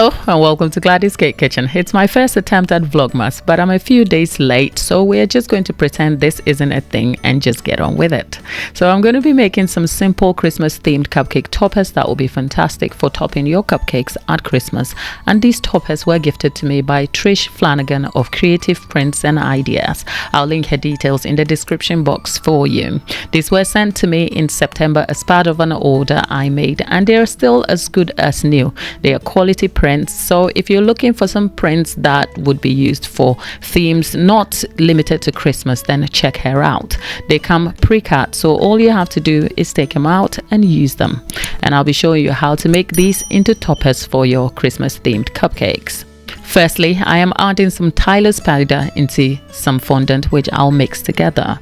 Hello and welcome to Gladys Cake Kitchen. It's my first attempt at vlogmas, but I'm a few days late, so we're just going to pretend this isn't a thing and just get on with it. So I'm going to be making some simple Christmas themed cupcake toppers that will be fantastic for topping your cupcakes at Christmas. And these toppers were gifted to me by Trish Flanagan of Creative Prints and Ideas. I'll link her details in the description box for you. These were sent to me in September as part of an order I made, and they are still as good as new. They are quality prints, so if you're looking for some prints that would be used for themes not limited to Christmas, then check her out. They come pre-cut, so all you have to do is take them out and use them, and I'll be showing you how to make these into toppers for your Christmas themed cupcakes. Firstly, I am adding some Tyler's powder into some fondant, which I'll mix together.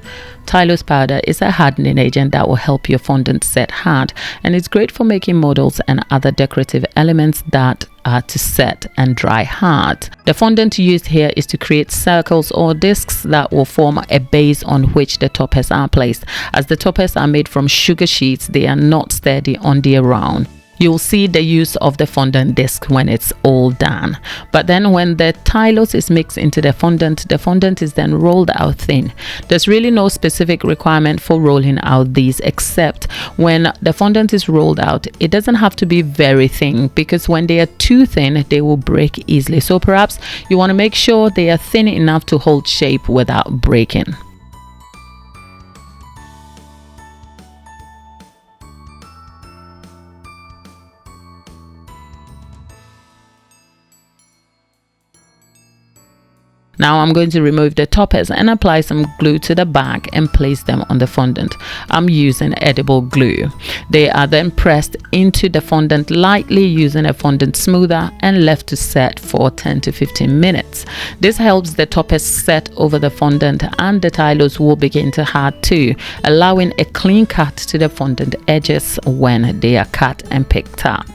Tyler's powder is a hardening agent that will help your fondant set hard, and it's great for making models and other decorative elements that are to set and dry hard. The fondant used here is to create circles or discs that will form a base on which the toppers are placed. As the toppers are made from sugar sheets, they are not sturdy on the round. You'll see the use of the fondant disc when it's all done. But then when the tylose is mixed into the fondant is then rolled out thin. There's really no specific requirement for rolling out these, except when the fondant is rolled out, it doesn't have to be very thin, because when they are too thin, they will break easily. So perhaps you want to make sure they are thin enough to hold shape without breaking. Now I'm going to remove the toppers and apply some glue to the back and place them on the fondant. I'm using edible glue. They are then pressed into the fondant lightly using a fondant smoother and left to set for 10 to 15 minutes. This helps the toppers set over the fondant, and the tylose will begin to hard too, allowing a clean cut to the fondant edges when they are cut and picked up.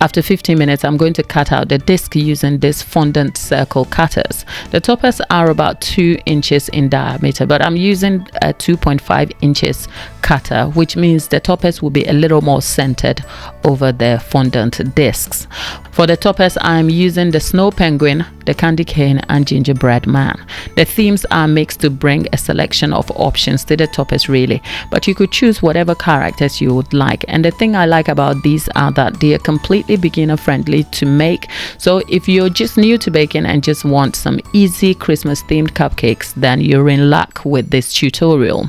After 15 minutes, I'm going to cut out the disc using this fondant circle cutters. The toppers are about 2 inches in diameter, but I'm using a 2.5 inches cutter, which means the toppers will be a little more centered over the fondant discs. For the toppers, I'm using the snow penguin, the candy cane, and gingerbread man. The themes are mixed to bring a selection of options to the toppers really, but you could choose whatever characters you would like. And the thing I like about these are that they are completely beginner friendly to make, so if you're just new to baking and just want some easy Christmas themed cupcakes, then you're in luck with this tutorial.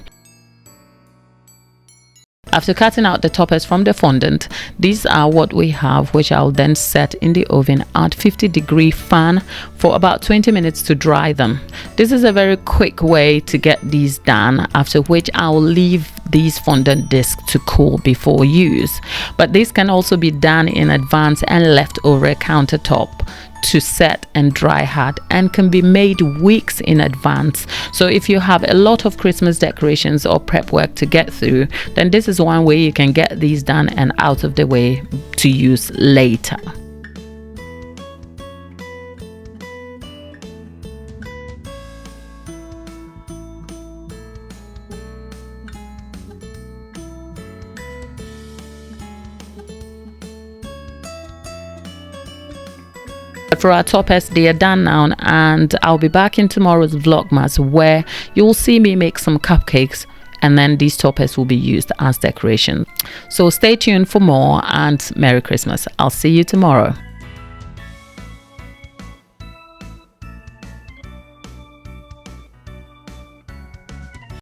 After cutting out the toppers from the fondant, these are what we have, which I'll then set in the oven at 50-degree fan for about 20 minutes to dry them. This is a very quick way to get these done, after which I'll leave these fondant discs to cool before use. But this can also be done in advance and left over a countertop to set and dry hard, and can be made weeks in advance. So if you have a lot of Christmas decorations or prep work to get through, then this is one way you can get these done and out of the way to use later. For our toppers, they are done now, and I'll be back in tomorrow's vlogmas where you'll see me make some cupcakes, and then these toppers will be used as decoration. So stay tuned for more, and Merry Christmas. I'll see you tomorrow.